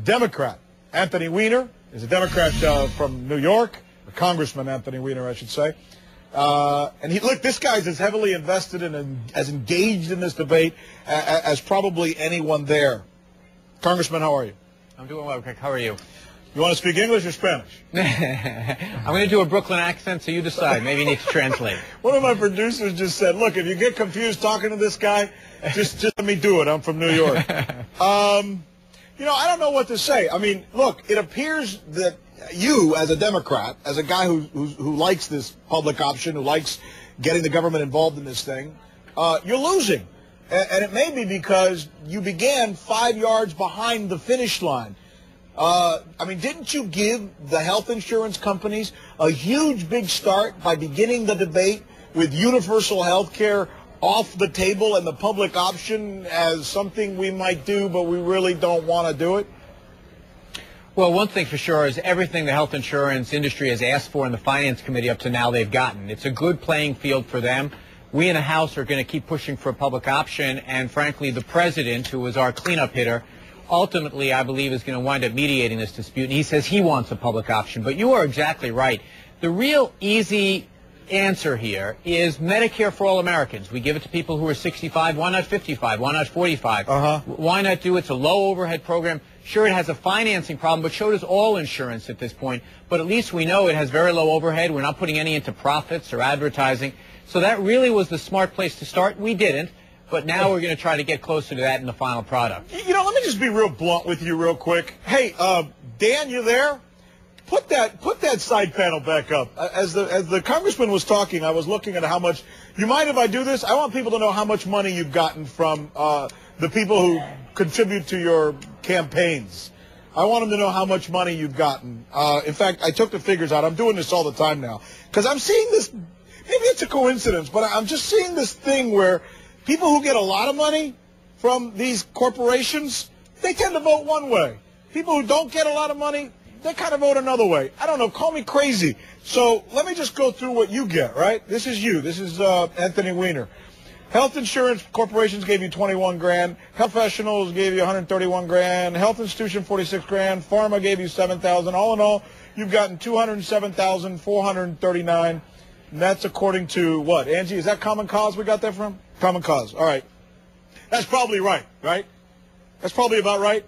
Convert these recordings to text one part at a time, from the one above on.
Democrat. Anthony Weiner is a Democrat from New York, or Congressman Anthony Weiner, I should say. And look, this guy's as heavily invested and as engaged in this debate as probably anyone there. Congressman, how are you? I'm doing well, Rick. How are you? You want to speak English or Spanish? I'm going to do a Brooklyn accent, so you decide. Maybe you need to translate. One of my producers just said, look, if you get confused talking to this guy, just let me do it. I'm from New York. You know, I don't know what to say. I mean, look, it appears that you, as a Democrat, as a guy who likes this public option, who likes getting the government involved in this thing, you're losing. And it may be because you began 5 yards behind the finish line. I mean, didn't you give the health insurance companies a huge big start by beginning the debate with universal health care off the table and the public option as something we might do, but we really don't want to do it? Well, one thing for sure is everything the health insurance industry has asked for in the Finance Committee up to now they've gotten. It's a good playing field for them. We in the House are going to keep pushing for a public option, and frankly, the president, who was our cleanup hitter, ultimately, I believe, is going to wind up mediating this dispute. And he says he wants a public option. But you are exactly right. The real easy answer here is Medicare for all Americans. We give it to people who are 65. Why not 55? Why not 45? Why not do it? It's a low overhead program. Sure, it has a financing problem, but so does all insurance at this point. But at least we know it has very low overhead. We're not putting any into profits or advertising. So that really was the smart place to start. We didn't. But now we're going to try to get closer to that in the final product. You know, let me just be real blunt with you real quick. Hey, Dan, you there? Put that side panel back up. As the congressman was talking, I was looking at how much. You mind if I do this? I want people to know how much money you've gotten from the people who contribute to your campaigns. I want them to know how much money you've gotten. In fact, I took the figures out. I'm doing this all the time now because I'm seeing this. Maybe it's a coincidence, but I'm just seeing this thing where people who get a lot of money from these corporations, they tend to vote one way. People who don't get a lot of money, they kind of vote another way. I don't know. Call me crazy. So let me just go through what you get, right? This is you. This is Anthony Weiner. Health insurance corporations gave you 21 grand. Health professionals gave you 131 grand. Health institution 46 grand. Pharma gave you 7,000. All in all, you've gotten 207,439. And that's according to what? Angie, is that Common Cause we got that from? Common Cause. All right. That's probably right? That's probably about right?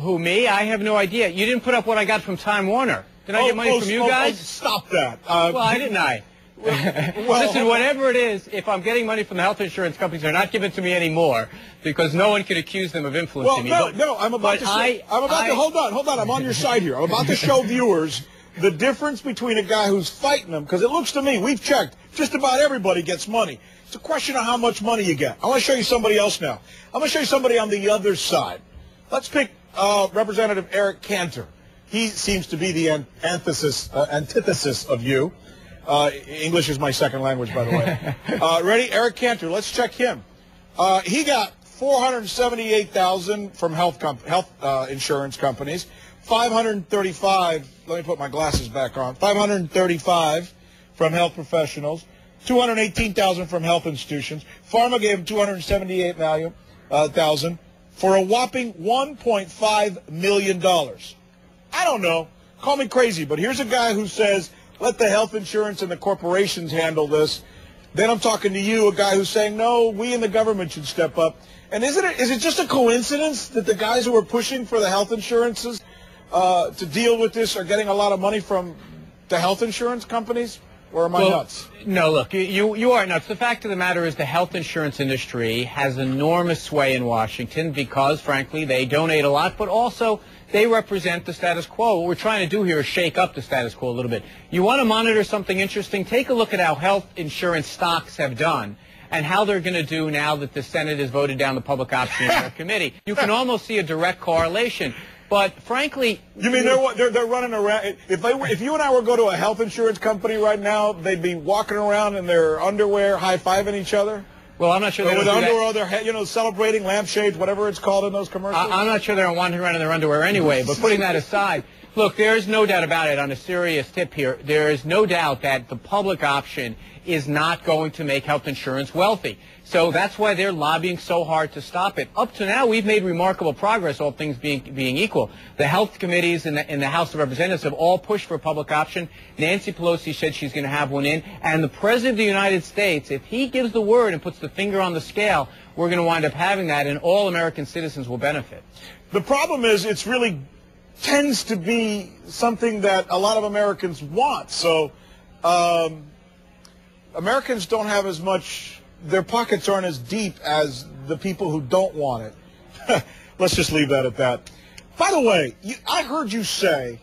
Who, me? I have no idea. You didn't put up what I got from Time Warner. Did I get money from you guys? Stop that. Why didn't I? Listen, whatever it is, if I'm getting money from the health insurance companies, they're not giving it to me anymore because no one can accuse them of influencing me. No, I'm about to hold on. I'm on your side here. I'm about to show viewers the difference between a guy who's fighting them, because it looks to me, we've checked, just about everybody gets money. It's a question of how much money you get. I want to show you somebody else now. I'm going to show you somebody on the other side. Let's pick Representative Eric Cantor. He seems to be the antithesis of you. English is my second language, by the way. Ready? Eric Cantor. Let's check him. He got $478,000 from health insurance companies. 535. Let me put my glasses back on. 535 from health professionals. 218,000 from health institutions. Pharma gave him 278,000 for a whopping $1.5 million. I don't know. Call me crazy, but here's a guy who says, let the health insurance and the corporations handle this. Then I'm talking to you, a guy who's saying, no, we in the government should step up. And is it just a coincidence that the guys who are pushing for the health insurances to deal with this are getting a lot of money from the health insurance companies? Or am I nuts? No, look, you are nuts. The fact of the matter is the health insurance industry has enormous sway in Washington because, frankly, they donate a lot, but also they represent the status quo. What we're trying to do here is shake up the status quo a little bit. You want to monitor something interesting? Take a look at how health insurance stocks have done and how they're going to do now that the Senate has voted down the public option in their committee. You can almost see a direct correlation. But frankly, you mean they're running around? If you and I were to go to a health insurance company right now, they'd be walking around in their underwear, high-fiving each other. Well, I'm not sure they're with underwear, they're celebrating lampshades, whatever it's called in those commercials. I'm not sure they're wandering around in their underwear anyway. But putting that aside, Look, there is no doubt about it. On a serious tip here, there is no doubt that the public option is not going to make health insurance wealthy. So that's why they're lobbying so hard to stop it. Up to now, we've made remarkable progress, all things being equal. The health committees in the House of Representatives have all pushed for a public option. Nancy Pelosi said she's going to have one in. And the President of the United States, if he gives the word and puts the finger on the scale, we're going to wind up having that, and all American citizens will benefit. The problem is it's really tends to be something that a lot of Americans want. So Americans don't have as much, their pockets aren't as deep as the people who don't want it. Let's just leave that at that. By the way, I heard you say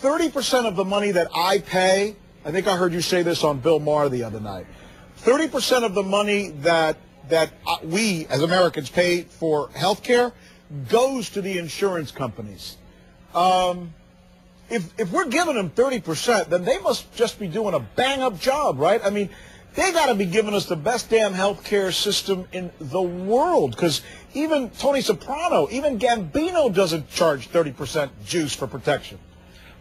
30% of the money that I pay, I think I heard you say this on Bill Maher the other night, 30% of the money that we as Americans pay for health care goes to the insurance companies. If we're giving them 30%, then they must just be doing a bang-up job, right? I mean, they got to be giving us the best damn health care system in the world, because even Tony Soprano, even Gambino doesn't charge 30% juice for protection.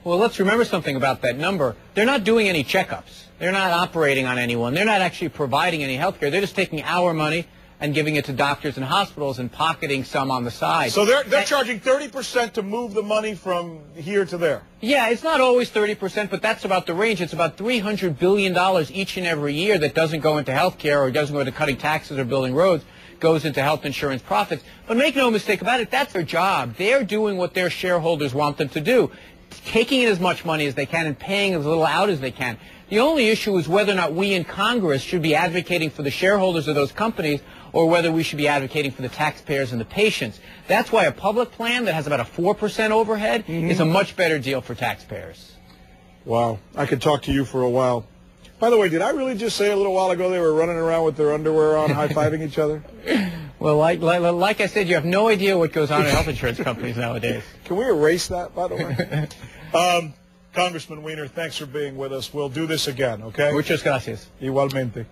Well, let's remember something about that number. They're not doing any checkups. They're not operating on anyone. They're not actually providing any health care. They're just taking our money and giving it to doctors and hospitals and pocketing some on the side. So they're charging 30% to move the money from here to there. Yeah, it's not always 30%, but that's about the range. It's about $300 billion each and every year that doesn't go into health care or doesn't go into cutting taxes or building roads, goes into health insurance profits. But make no mistake about it, that's their job. They're doing what their shareholders want them to do, taking in as much money as they can and paying as little out as they can. The only issue is whether or not we in Congress should be advocating for the shareholders of those companies or whether we should be advocating for the taxpayers and the patients. That's why a public plan that has about a 4% overhead is a much better deal for taxpayers. Wow. I could talk to you for a while. By the way, did I really just say a little while ago they were running around with their underwear on, high-fiving each other? Well, like I said, you have no idea what goes on in health insurance companies nowadays. Can we erase that, by the way? Congressman Weiner, thanks for being with us. We'll do this again, okay? Muchas gracias. Igualmente.